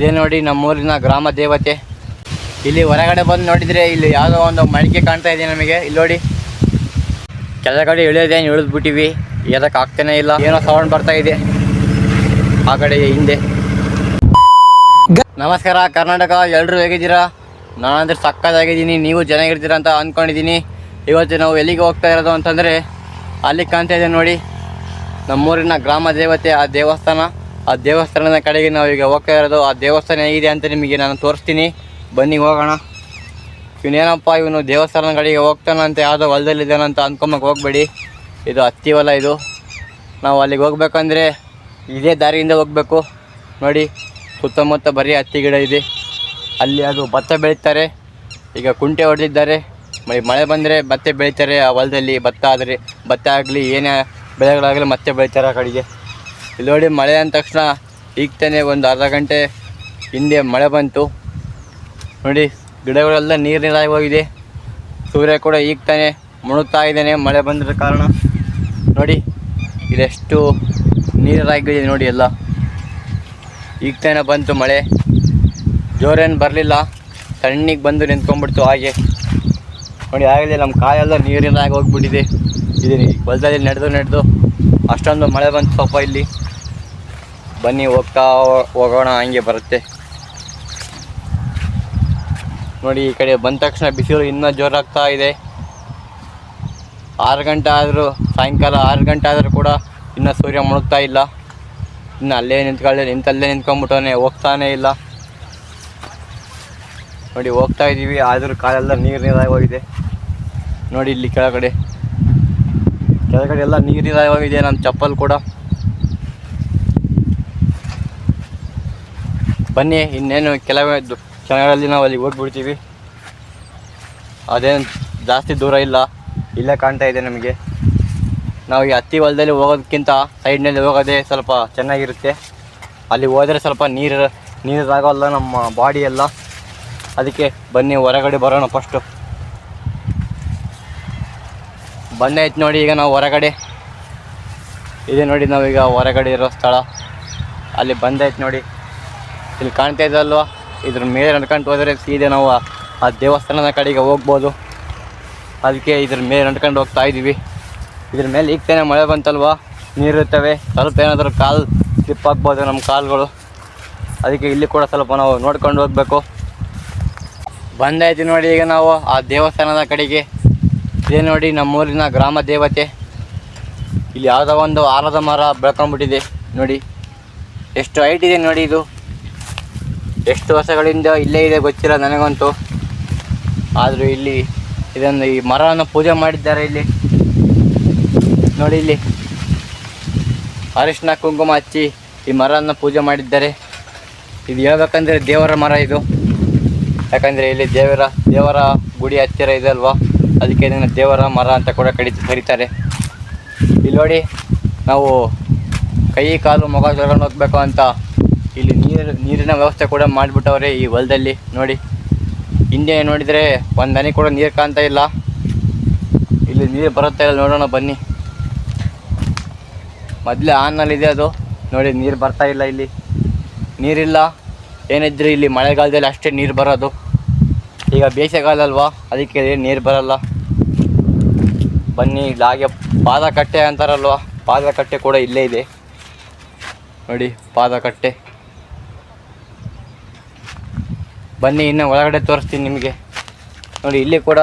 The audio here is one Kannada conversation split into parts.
ಇದೇ ನೋಡಿ ನಮ್ಮೂರಿನ ಗ್ರಾಮ ದೇವತೆ. ಇಲ್ಲಿ ಹೊರಗಡೆ ಬಂದು ನೋಡಿದರೆ ಇಲ್ಲಿ ಯಾವುದೋ ಒಂದು ಮಳಿಗೆ ಕಾಣ್ತಾ ಇದೆ ನಮಗೆ. ಇಲ್ಲಿ ನೋಡಿ ಕೆಳಗಡೆ ಇಳಿಯೋದೇನು ಇಳಿದ್ಬಿಟ್ಟಿವಿ, ಏರಕ್ಕೆ ಆಗ್ತಾನೆ ಇಲ್ಲ. ಏನೋ ಸೌಂಡ್ ಬರ್ತಾ ಇದೆ ಆ ಕಡೆ ಹಿಂದೆ. ನಮಸ್ಕಾರ ಕರ್ನಾಟಕ, ಎಲ್ಲರೂ ಹೇಗಿದ್ದೀರಾ? ನಾನಂದ್ರೆ ಸಕ್ಕತ್ತಾಗಿದ್ದೀನಿ, ನೀವು ಚೆನ್ನಾಗಿರ್ತೀರ ಅಂತ ಅಂದ್ಕೊಂಡಿದ್ದೀನಿ. ಇವತ್ತು ನಾವು ಎಲ್ಲಿಗೆ ಹೋಗ್ತಾ ಇರೋದು ಅಂತಂದರೆ ಅಲ್ಲಿ ಕಾಣ್ತಾ ಇದೆ ನೋಡಿ ನಮ್ಮೂರಿನ ಗ್ರಾಮ ದೇವತೆ, ಆ ದೇವಸ್ಥಾನದ ಕಡೆಗೆ ನಾವು ಈಗ ಹೋಗ್ತಾ ಇರೋದು. ಆ ದೇವಸ್ಥಾನ ಹೇಗಿದೆ ಅಂತ ನಿಮಗೆ ನಾನು ತೋರಿಸ್ತೀನಿ, ಬನ್ನಿ ಹೋಗೋಣ. ಇವನೇನಪ್ಪ ಇವನು ದೇವಸ್ಥಾನದ ಕಡೆಗೆ ಹೋಗ್ತಾನಂತೆ, ಯಾವುದೋ ಹೊಲದಲ್ಲಿದ್ದಾನಂತ ಅಂದ್ಕೊಂಬಕ್ಕೆ ಹೋಗಬೇಡಿ. ಇದು ಹತ್ತಿ ಹೊಲ. ಇದು ನಾವು ಅಲ್ಲಿಗೆ ಹೋಗ್ಬೇಕಂದ್ರೆ ಇದೇ ದಾರಿಯಿಂದ ಹೋಗಬೇಕು. ನೋಡಿ ಸುತ್ತಮುತ್ತ ಬರೀ ಹತ್ತಿ ಗಿಡ ಇದೆ. ಅಲ್ಲಿ ಅದು ಭತ್ತ ಬೆಳೀತಾರೆ. ಈಗ ಕುಂಟೆ ಹೊಡೆದಿದ್ದಾರೆ, ಮಳೆ ಬಂದರೆ ಭತ್ತ ಬೆಳೀತಾರೆ ಆ ಹೊಲದಲ್ಲಿ. ಭತ್ತ ಆಗಲಿ ಏನೇ ಬೆಳೆಗಳಾಗಲಿ ಮತ್ತೆ ಬೆಳೀತಾರೆ ಆ ಕಡೆಗೆ. ಇಲ್ಲಿ ನೋಡಿ ಮಳೆ ಅಂದ ತಕ್ಷಣ ಈಗ ತಾನೇ ಒಂದು ಅರ್ಧ ಗಂಟೆ ಹಿಂದೆ ಮಳೆ ಬಂತು ನೋಡಿ. ಗಿಡಗಳೆಲ್ಲ ನೀರಾಗಿ ಹೋಗಿದೆ. ಸೂರ್ಯ ಕೂಡ ಈಗ ತಾನೇ ಮುಳುಗ್ತಾ ಇದ್ದಾನೆ ಮಳೆ ಬಂದಿರೋ ಕಾರಣ. ನೋಡಿ ಇದೆಷ್ಟು ನೀರಾಗಿದೆ ನೋಡಿ. ಎಲ್ಲ ಈಗ ತಾನೇ ಬಂತು ಮಳೆ, ಜೋರೇನು ಬರಲಿಲ್ಲ, ತಣ್ಣಗೆ ಬಂದು ನಿಂತ್ಕೊಂಡ್ಬಿಡ್ತು ಹಾಗೆ ನೋಡಿ. ಆಗಲೇ ನಮ್ಮ ಕಾಯೆಲ್ಲ ನೀರಿನಾಗಿ ಹೋಗ್ಬಿಟ್ಟಿದೆ. ಇದು ಹೊಲದಲ್ಲಿ ನಡೆದು ಅಷ್ಟೊಂದು ಮಳೆ ಬಂತು ಸ್ವಲ್ಪ ಇಲ್ಲಿ. ಬನ್ನಿ ಹೋಗೋಣ, ಹಂಗೆ ಬರುತ್ತೆ ನೋಡಿ. ಈ ಕಡೆ ಬಂದ ತಕ್ಷಣ ಬಿಸಿಲು ಇನ್ನೂ ಜೋರಾಗ್ತಾ ಇದೆ. 6 ಗಂಟೆ ಆದರೂ, ಸಾಯಂಕಾಲ 6 ಗಂಟೆ ಆದರೂ ಕೂಡ ಇನ್ನೂ ಸೂರ್ಯ ಮುಳುಗ್ತಾ ಇಲ್ಲ. ಇನ್ನು ಅಲ್ಲೇ ನಿಂತ್ಕೊಂಡ್ಬಿಟ್ಟವನೇ, ಹೋಗ್ತಾನೇ ಇಲ್ಲ ನೋಡಿ. ಹೋಗ್ತಾ ಇದ್ದೀವಿ ಆದರೂ ಕಾಲೆಲ್ಲ ನೀರಾಗಿ ಹೋಗಿದೆ ನೋಡಿ. ಇಲ್ಲಿ ಕೆಳಗಡೆ ಎಲ್ಲ ನೀರಾಗಿ ಹೋಗಿದೆ, ನಮ್ಮ ಚಪ್ಪಲ್ ಕೂಡ. ಬನ್ನಿ ಇನ್ನೇನು ಕೆಲವರಲ್ಲಿ ನಾವು ಅಲ್ಲಿಗೆ ಹೋಗ್ಬಿಡ್ತೀವಿ. ಅದೇನು ಜಾಸ್ತಿ ದೂರ ಇಲ್ಲ, ಇಲ್ಲೇ ಕಾಣ್ತಾ ಇದೆ ನಮಗೆ. ನಾವು ಈ ಹತ್ತಿ ಹೊಲದಲ್ಲಿ ಹೋಗೋದಕ್ಕಿಂತ ಸೈಡ್ನಲ್ಲಿ ಹೋಗೋದೇ ಸ್ವಲ್ಪ ಚೆನ್ನಾಗಿರುತ್ತೆ. ಅಲ್ಲಿ ಹೋದರೆ ಸ್ವಲ್ಪ ನೀರಾಗಲ್ಲ ನಮ್ಮ ಬಾಡಿ ಎಲ್ಲ. ಅದಕ್ಕೆ ಬನ್ನಿ ಹೊರಗಡೆ ಬರೋಣ ಫಸ್ಟು. ಬಂದಾಯ್ತು ನೋಡಿ. ಈಗ ನಾವು ಹೊರಗಡೆ ಇದೆ ನೋಡಿ, ನಾವೀಗ ಹೊರಗಡೆ ಇರೋ ಸ್ಥಳ ಅಲ್ಲಿ ಬಂದಾಯ್ತು ನೋಡಿ. ಇಲ್ಲಿ ಕಾಣ್ತಾ ಇದ್ದಲ್ವ, ಇದ್ರ ಮೇಲೆ ನಡ್ಕೊಂಡು ಹೋದರೆ ಸೀದೆ ನಾವು ಆ ದೇವಸ್ಥಾನದ ಕಡೆಗೆ ಹೋಗ್ಬೋದು. ಅದಕ್ಕೆ ಇದ್ರ ಮೇಲೆ ನಡ್ಕೊಂಡು ಹೋಗ್ತಾ ಇದ್ದೀವಿ. ಇದ್ರ ಮೇಲೆ ಈಗ ತಾನೇ ಮಳೆ ಬಂತಲ್ವ, ನೀರಿರ್ತವೆ, ಸ್ವಲ್ಪ ಏನಾದರೂ ಕಾಲು ಸ್ಲಿಪ್ ಆಗ್ಬೋದು ನಮ್ಮ ಕಾಲುಗಳು. ಅದಕ್ಕೆ ಇಲ್ಲಿ ಕೂಡ ಸ್ವಲ್ಪ ನಾವು ನೋಡ್ಕೊಂಡು ಹೋಗಬೇಕು. ಬಂದಾಯ್ತು ನೋಡಿ. ಈಗ ನಾವು ಆ ದೇವಸ್ಥಾನದ ಕಡೆಗೆ ಇದೇ ನೋಡಿ ನಮ್ಮೂರಿನ ಗ್ರಾಮ ದೇವತೆ. ಇಲ್ಲಿ ಯಾವುದೋ ಒಂದು ಆಲದ ಮರ ಬೆಳ್ಕೊಂಡ್ಬಿಟ್ಟಿದೆ ನೋಡಿ. ಎಷ್ಟು ಹೈಟ್ ಇದೆ ನೋಡಿ. ಇದು ಎಷ್ಟು ವರ್ಷಗಳಿಂದ ಇಲ್ಲೇ ಇದೆ ಗೊತ್ತಿಲ್ಲ ನನಗಂತೂ. ಆದರೂ ಇಲ್ಲಿ ಈ ಮರವನ್ನು ಪೂಜೆ ಮಾಡಿದ್ದಾರೆ ಇಲ್ಲಿ ನೋಡಿ. ಇಲ್ಲಿ ಅರಿಶಿನ ಕುಂಕುಮ ಹಚ್ಚಿ ಈ ಮರವನ್ನು ಪೂಜೆ ಮಾಡಿದ್ದಾರೆ. ಇದು ಹೇಳ್ಬೇಕಂದ್ರೆ ದೇವರ ಮರ ಇದು. ಯಾಕಂದರೆ ಇಲ್ಲಿ ದೇವರ ಗುಡಿ ಹತ್ತಿರ ಇದೆ ಅಲ್ವಾ, ಅದಕ್ಕೆ ಇದನ್ನು ದೇವರ ಮರ ಅಂತ ಕೂಡ ಕರೀತಾರೆ. ಇಲ್ಲಿ ನೋಡಿ, ನಾವು ಕೈ ಕಾಲು ಮುಖ ತೊಳ್ಕೊಂಡು ಹೋಗ್ಬೇಕು ಅಂತ ಇಲ್ಲಿ ನೀರಿನ ವ್ಯವಸ್ಥೆ ಕೂಡ ಮಾಡಿಬಿಟ್ಟವ್ರೆ ಈ ಹೊಲದಲ್ಲಿ ನೋಡಿ. ಹಿಂದೆ ನೋಡಿದರೆ ಒಂದು ಹನಿ ಕೂಡ ನೀರು ಕಾಣ್ತಾ ಇಲ್ಲ. ಇಲ್ಲಿ ನೀರು ಬರುತ್ತೆ ಇಲ್ಲ, ನೋಡೋಣ ಬನ್ನಿ. ಮೊದಲೇ ಆನ್ನಲ್ಲಿದೆ ಅದು ನೋಡಿ, ನೀರು ಬರ್ತಾ ಇಲ್ಲ. ಇಲ್ಲಿ ನೀರಿಲ್ಲ. ಏನಿದ್ರು ಇಲ್ಲಿ ಮಳೆಗಾಲದಲ್ಲಿ ಅಷ್ಟೇ ನೀರು ಬರೋದು. ಈಗ ಬೇಸಿಗೆಗಾಲ ಅಲ್ವಾ, ಅದಕ್ಕೆ ನೀರು ಬರಲ್ಲ. ಬನ್ನಿ, ಇಲ್ಲಿ ಹಾಗೆ ಪಾದಕಟ್ಟೆ ಅಂತಾರಲ್ವ, ಪಾದಕಟ್ಟೆ ಕೂಡ ಇಲ್ಲೇ ಇದೆ ನೋಡಿ, ಪಾದಕಟ್ಟೆ. ಬನ್ನಿ ಇನ್ನು ಒಳಗಡೆ ತೋರಿಸ್ತೀನಿ ನಿಮಗೆ ನೋಡಿ. ಇಲ್ಲಿ ಕೂಡ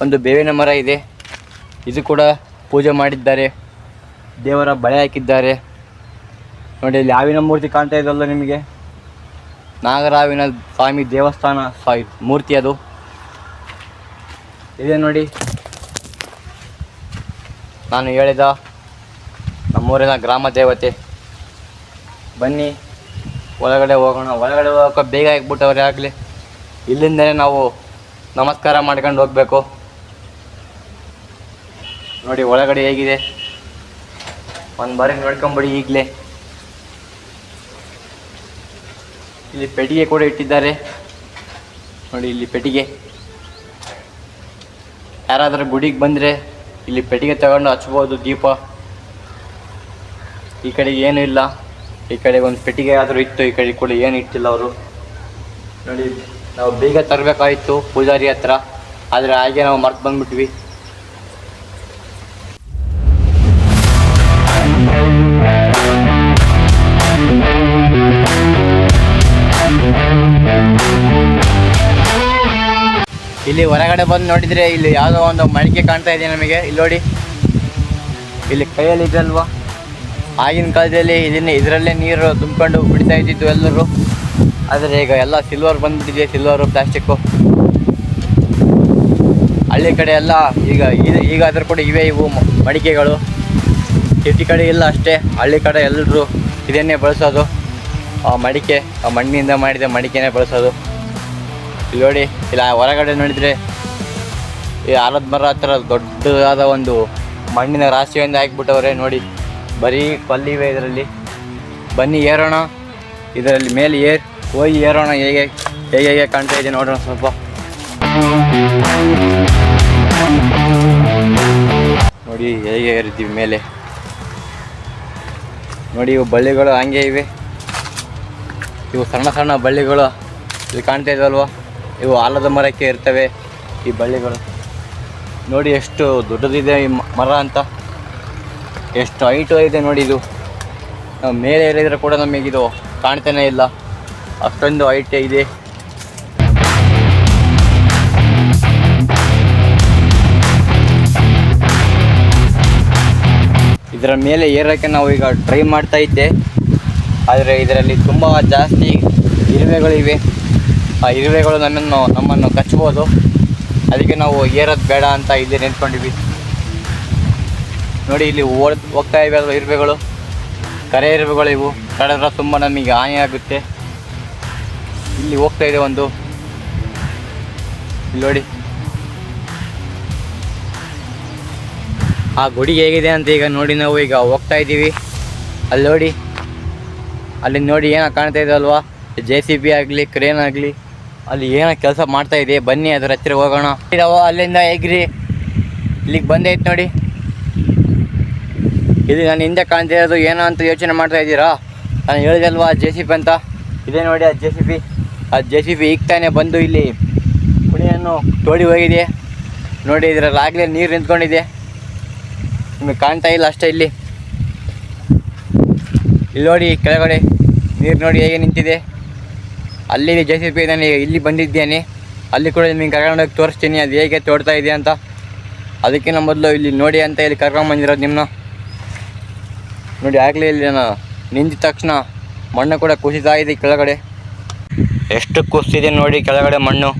ಒಂದು ಬೇವಿನ ಮರ ಇದೆ. ಇದು ಕೂಡ ಪೂಜೆ ಮಾಡಿದ್ದಾರೆ, ದೇವರ ಬಳೆ ಹಾಕಿದ್ದಾರೆ ನೋಡಿ. ಇಲ್ಲಿ ಹಾವಿನ ಮೂರ್ತಿ ಕಾಣ್ತಾ ಇದೆಯಲ್ಲ ನಿಮಗೆ, ನಾಗರಾವಿನ ಸ್ವಾಮಿ ದೇವಸ್ಥಾನ ಮೂರ್ತಿ ಅದು ಇದೆ ನೋಡಿ. ನಾನು ಹೇಳಿದ ನಮ್ಮೂರಿನ ಗ್ರಾಮ ದೇವತೆ. ಬನ್ನಿ ಒಳಗಡೆ ಹೋಗೋಣ. ಒಳಗಡೆ ಹೋಗೋಕೆ ಬೇಗ ಆಗಿಬಿಟ್ಟವ್ರೆ ಆಗಲಿ. ಇಲ್ಲಿಂದಲೇ ನಾವು ನಮಸ್ಕಾರ ಮಾಡ್ಕೊಂಡು ಹೋಗಬೇಕು ನೋಡಿ. ಒಳಗಡೆ ಹೇಗಿದೆ ಒಂದು ಬಾರಿ ನೋಡ್ಕೊಂಬಿಡಿ ಈಗಲೇ. ಇಲ್ಲಿ ಪೆಟ್ಟಿಗೆ ಕೂಡ ಇಟ್ಟಿದ್ದಾರೆ ನೋಡಿ. ಇಲ್ಲಿ ಪೆಟ್ಟಿಗೆ, ಯಾರಾದರೂ ಗುಡಿಗೆ ಬಂದರೆ ಇಲ್ಲಿ ಪೆಟ್ಟಿಗೆ ತಗೊಂಡು ಹಚ್ಬೋದು ದೀಪ. ಈ ಕಡೆಗೆ ಏನೂ ಇಲ್ಲ, ಈ ಕಡೆ ಒಂದು ಪೆಟ್ಟಿಗೆ ಆದರೂ ಇತ್ತು, ಈ ಕಡೆ ಕೂಡ ಏನು ಇಟ್ಟಿಲ್ಲ ಅವರು. ನೋಡಿ, ನಾವು ಬೇಗ ತರಬೇಕಾಯಿತು ಪೂಜಾರಿ ಹತ್ರ, ಆದರೆ ಹಾಗೆ ನಾವು ಮರ್ತು ಬಂದ್ಬಿಟ್ವಿ. ಇಲ್ಲಿ ಹೊರಗಡೆ ಬಂದು ನೋಡಿದರೆ ಇಲ್ಲಿ ಯಾವುದೋ ಒಂದು ಮಡಿಕೆ ಕಾಣ್ತಾ ಇದೆ ನಮಗೆ. ಇಲ್ಲಿ ನೋಡಿ, ಇಲ್ಲಿ ಕೈಯಲ್ಲಿ ಇದಲ್ವಾ, ಆಗಿನ ಕಾಲದಲ್ಲಿ ಇದರಲ್ಲೇ ನೀರು ತುಂಬಿಕೊಂಡು ಬಿಡ್ತಾ ಇದ್ದಿದ್ದು ಎಲ್ಲರೂ. ಆದರೆ ಈಗ ಎಲ್ಲ ಸಿಲ್ವರ್ ಬಂದ್ಬಿಟ್ಟಿದೆ, ಸಿಲ್ವರು, ಪ್ಲಾಸ್ಟಿಕ್ಕು. ಹಳ್ಳಿ ಕಡೆ ಎಲ್ಲ ಈಗ ಅದ್ರ ಕೂಡ ಇವು ಮಡಿಕೆಗಳು. ಸಿಟಿ ಕಡೆ ಇಲ್ಲ ಅಷ್ಟೇ, ಹಳ್ಳಿ ಕಡೆ ಎಲ್ಲರೂ ಇದನ್ನೇ ಬಳಸೋದು. ಮಡಿಕೆ, ಮಣ್ಣಿನಿಂದ ಮಾಡಿದ ಮಡಿಕೆನೇ ಬಳಸೋದು. ಇಲ್ಲಿ ನೋಡಿ, ಇಲ್ಲ ಹೊರಗಡೆ ನೋಡಿದರೆ ಈ ಆಲದ ಮರ ಹತ್ರ ದೊಡ್ಡದಾದ ಒಂದು ಮಣ್ಣಿನ ರಾಶಿಯಿಂದ ಹಾಕಿಬಿಟ್ಟವ್ರೆ. ನೋಡಿ, ಬರೀ ಕಲ್ಲಿವೆ ಇದರಲ್ಲಿ. ಬನ್ನಿ ಏರೋಣ, ಇದರಲ್ಲಿ ಮೇಲೆ ಹೋಗಿ ಏರೋಣ. ಹೇಗೆ ಕಾಣ್ತಾ ಇದೆ ನೋಡೋಣ ಸ್ವಲ್ಪ. ನೋಡಿ ಹೇಗೆ ಏರಿದ್ದೀವಿ ಮೇಲೆ. ನೋಡಿ, ಇವು ಬಳ್ಳಿಗಳು ಹಂಗೆ ಇವೆ. ಇವು ಸಣ್ಣ ಸಣ್ಣ ಬಳ್ಳಿಗಳು ಇಲ್ಲಿ ಕಾಣ್ತಾ ಇದ್ವಲ್ವ, ಇವು ಆಲದ ಮರಕ್ಕೆ ಇರ್ತವೆ ಈ ಬಳ್ಳಿಗಳು. ನೋಡಿ ಎಷ್ಟು ದೊಡ್ಡದಿದೆ ಈ ಮರ ಅಂತ, ಎಷ್ಟು ಹೈಟು ಇದೆ ನೋಡಿ. ಇದು ನಾವು ಮೇಲೆ ಏರಿದ್ರೆ ಕೂಡ ನಮಗಿದು ಕಾಣ್ತಾನೆ ಇಲ್ಲ, ಅಷ್ಟೊಂದು ಹೈಟ್ ಇದೆ. ಇದರ ಮೇಲೆ ಏರೋಕ್ಕೆ ನಾವು ಈಗ ಟ್ರೈ ಮಾಡ್ತಾ ಇದ್ದೆ, ಆದರೆ ಇದರಲ್ಲಿ ತುಂಬ ಜಾಸ್ತಿ ಇರುವೆಗಳಿವೆ. ಆ ಇರುವೆಗಳು ನಮ್ಮನ್ನು ಕಚ್ಬೋದು. ಅದಕ್ಕೆ ನಾವು ಏರೋದು ಬೇಡ ಅಂತ ಇಲ್ಲಿ ನಿಂತ್ಕೊಂಡಿವಿ. ನೋಡಿ, ಇಲ್ಲಿ ಹೋಗ್ತಾ ಇವೆ ಇರುವೆಗಳು, ಕರೆ ಇರುವೆಗಳು. ಇವು ಕಡಿದ್ರೆ ತುಂಬ ನಮಗೆ ಹಾನಿಯಾಗುತ್ತೆ. ಇಲ್ಲಿ ಹೋಗ್ತಾ ಇದೆ ಒಂದು, ಇಲ್ಲಿ ನೋಡಿ. ಆ ಗುಡಿ ಹೇಗಿದೆ ಅಂತ ಈಗ ನೋಡಿ ನಾವು ಈಗ ಹೋಗ್ತಾ ಇದ್ದೀವಿ. ಅಲ್ಲಿ ನೋಡಿ, ಅಲ್ಲಿ ನೋಡಿ ಏನೋ ಕಾಣ್ತಾ ಇದೆ ಅಲ್ವಾ, JCB ಆಗಲಿ ಕ್ರೇನ್ ಆಗಲಿ ಅಲ್ಲಿ ಏನೋ ಕೆಲಸ ಮಾಡ್ತಾ ಇದೆ. ಬನ್ನಿ ಅದರ ಹತ್ತಿರ ಹೋಗೋಣ. ಅಲ್ಲಿಂದ ಎಗ್ರಿ ಇಲ್ಲಿಗೆ ಬಂದೈತೆ ನೋಡಿ. ಇದು ನಾನು ಹಿಂದೆ ಕಾಣ್ತಿರೋದು ಏನೋ ಅಂತ ಯೋಚನೆ ಮಾಡ್ತಾ ಇದ್ದೀರಾ? ನಾನು ಹೇಳಿದೆ ಅಲ್ವಾ JCB ಅಂತ. ಇದೇ ನೋಡಿ ಆ JCB ಈಗ ತಾನೇ ಬಂದು ಇಲ್ಲಿ ಕುಣಿಯನ್ನು ತೋಡಿ ಹೋಗಿದೆ. ನೋಡಿ, ಇದರಲ್ಲಾಗಲೇ ನೀರು ನಿಂತ್ಕೊಂಡಿದೆ, ನಿಮಗೆ ಕಾಣ್ತಾ ಇಲ್ಲ ಅಷ್ಟೇ. ಇಲ್ಲಿ ನೋಡಿ ಕೆಳಗಡೆ ನೀರು ನೋಡಿ ಹೇಗೆ ನಿಂತಿದೆ. ಅಲ್ಲಿ JCB ನಾನು ಇಲ್ಲಿ ಬಂದಿದ್ದೇನೆ, ಅಲ್ಲಿ ಕೂಡ ನಿಮಗೆ ಕರ್ಕೊಂಡೋಗಿ ತೋರಿಸ್ತೀನಿ ಅದು ಹೇಗೆ ತೋಡ್ತಾ ಇದೆ ಅಂತ. ಅದಕ್ಕಿಂತ ಮೊದಲು ಇಲ್ಲಿ ನೋಡಿ ಅಂತ ಇಲ್ಲಿ ಕರ್ಕೊಂಬಂದಿರೋದು ನಿಮ್ಮನ್ನ. ನೋಡಿ, ಆಗಲೇ ಇಲ್ಲಿ ನಾನು ನಿಂತ ತಕ್ಷಣ ಮಣ್ಣು ಕೂಡ ಕುಸಿತಾ ಇದೆ ಕೆಳಗಡೆ. ಎಷ್ಟು ಕುಸಿದಿದೆ ನೋಡಿ ಕೆಳಗಡೆ ಮಣ್ಣು.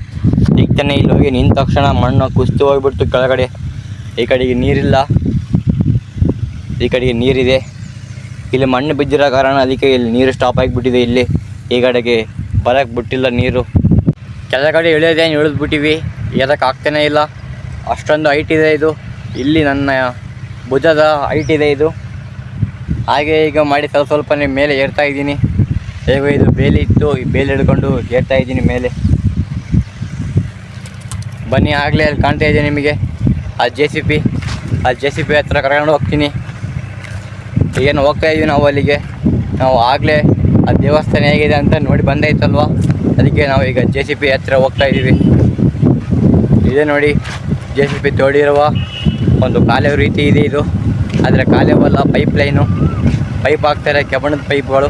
ಈಗ ತಾನೇ ಇಲ್ಲಿ ಹೋಗಿ ನಿಂತ ತಕ್ಷಣ ಮಣ್ಣು ಕುಸಿದು ಹೋಗಿಬಿಡ್ತು ಕೆಳಗಡೆ. ಈ ಕಡೆಗೆ ನೀರಿಲ್ಲ, ಈ ಕಡೆಗೆ ನೀರಿದೆ. ಇಲ್ಲಿ ಮಣ್ಣು ಬಿದ್ದಿರೋ ಕಾರಣ ಅದಕ್ಕೆ ಇಲ್ಲಿ ನೀರು ಸ್ಟಾಪ್ ಆಗಿಬಿಟ್ಟಿದೆ. ಇಲ್ಲಿ ಈ ಕಡೆಗೆ ಬರೋಕ್ಕೆ ಬಿಟ್ಟಿಲ್ಲ ನೀರು. ಕೆಳಗಡೆ ಇಳಿಯೋದೇನು ಇಳಿದ್ಬಿಟ್ಟಿವಿ, ಏರೋಕ್ಕೆ ಆಗ್ತಾನೇ ಇಲ್ಲ, ಅಷ್ಟೊಂದು ಹೈಟ್ ಇದೆ ಇದು. ಇಲ್ಲಿ ನನ್ನ ಭುಜದ ಹೈಟ್ ಇದೆ ಇದು. ಹಾಗೆ ಈಗ ಮಾಡಿ ಸ್ವಲ್ಪನೇ ಮೇಲೆ ಏರ್ತಾ ಇದ್ದೀನಿ. ಹೇಗೋ ಇದು ಬೇಲಿ ಇತ್ತು, ಈ ಬೇಲಿ ಹಿಡ್ಕೊಂಡು ಏರ್ತಾ ಇದ್ದೀನಿ ಮೇಲೆ. ಬನ್ನಿ, ಆಗಲೇ ಅಲ್ಲಿ ಕಾಣ್ತಾ ಇದೆ ನಿಮಗೆ ಆ JCB ಹತ್ರ ಕರ್ಕೊಂಡು ಹೋಗ್ತೀನಿ. ಏನು ಹೋಗ್ತಾ ಇದ್ದೀವಿ ನಾವು ಅಲ್ಲಿಗೆ. ನಾವು ಆಗಲೇ ಆ ದೇವಸ್ಥಾನ ಹೇಗಿದೆ ಅಂತ ನೋಡಿ ಬಂದೈತಲ್ವ, ಅದಕ್ಕೆ ನಾವು ಈಗ JCB ಹತ್ರ ಹೋಗ್ತಾ ಇದ್ದೀವಿ. ಇದೇ ನೋಡಿ JCB ತೋಡಿರುವ ಒಂದು ಕಾಲುವೆ ರೀತಿ ಇದೆ ಇದು. ಆದರೆ ಕಾಲುವೆಲ್ಲ ಪೈಪ್ ಹಾಕ್ತಾರೆ, ಕೆಬ್ಬಣದ ಪೈಪ್ಗಳು.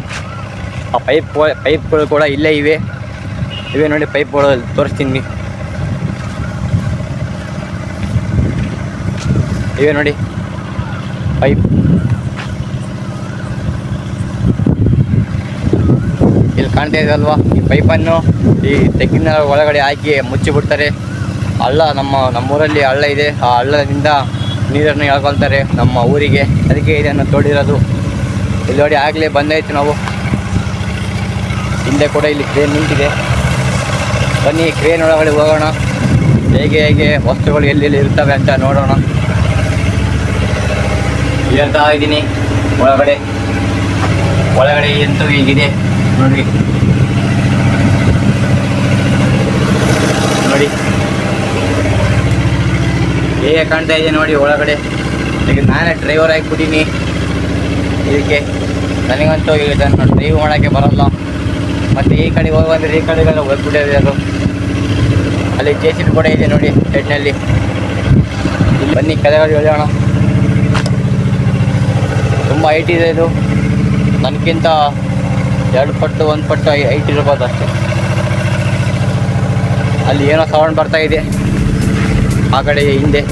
ಆ ಪೈಪ್ಗಳು ಕೂಡ ಇಲ್ಲೇ ಇವೆ ನೋಡಿ, ಪೈಪ್ಗಳು ತೋರಿಸ್ತೀನಿ. ಇವೆ ನೋಡಿ ಪೈಪ್. ಇಲ್ಲಿ ಕಾಣ್ತಾ ಇದಲ್ವಾ, ಈ ಪೈಪನ್ನು ಈ ತೆಗ್ಗಿನ ಒಳಗಡೆ ಹಾಕಿ ಮುಚ್ಚಿಬಿಡ್ತಾರೆ. ನಮ್ಮೂರಲ್ಲಿ ಹಳ್ಳ ಇದೆ, ಆ ಹಳ್ಳದಿಂದ ನೀರನ್ನು ಎಳ್ಕೊಳ್ತಾರೆ ನಮ್ಮ ಊರಿಗೆ. ಅದಕ್ಕೆ ಇದನ್ನು ತೋಡಿರೋದು. ಇಲ್ಲಿ ನೋಡಿ ಆಗಲೇ ಬಂದಾಯ್ತು ನಾವು. ಹಿಂದೆ ಕೂಡ ಇಲ್ಲಿ ಕ್ರೇನ್ ನಿಂತಿದೆ. ಬನ್ನಿ ಕ್ರೇನ್ ಒಳಗಡೆ ಹೋಗೋಣ, ಹೇಗೆ ವಸ್ತುಗಳು ಎಲ್ಲೆಲ್ಲಿ ಇರ್ತವೆ ಅಂತ ನೋಡೋಣ. ಹೇಳ್ತಾ ಇದ್ದೀನಿ ಒಳಗಡೆ ಎಂತೂ ಹೀಗಿದೆ ನೋಡಿ. ಹೇಗೆ ಕಾಣ್ತಾ ಇದೆ ನೋಡಿ ಒಳಗಡೆ. ಈಗ ನಾನೇ ಡ್ರೈವರ್ ಆಗಿಬಿಟ್ಟಿನಿ ಇದಕ್ಕೆ. ನನಗಂತೂ ಇದನ್ನು ಡ್ರೈವ್ ಮಾಡೋಕ್ಕೆ ಬರೋಲ್ಲ. ಮತ್ತು ಈ ಕಡೆ ಹೋಗುವಂದ್ರೆ ಈ ಕಡೆಗೆಲ್ಲ ಹೋಗ್ಬಿಟ್ಟಿದೆ ಅದು. ಅಲ್ಲಿ JCB ಕೂಡ ಇದೆ ನೋಡಿ ಸೈಡ್ನಲ್ಲಿ. ಬನ್ನಿ ಕೆಳಗಡೆ ಇಳಿಯೋಣ. ತುಂಬ ಹೈಟ್ ಇದೆ ಇದು, ನನಗಿಂತ 2 ಪಟ್ಟು 1 ಪಟ್ಟು ಹೈಟ್ ಇರ್ಬೋದು ಅಷ್ಟೇ. ಅಲ್ಲಿ ಏನೋ ಸೌಂಡ್ ಬರ್ತಾ ಇದೆ ಆ ಕಡೆ ಹಿಂದೆ.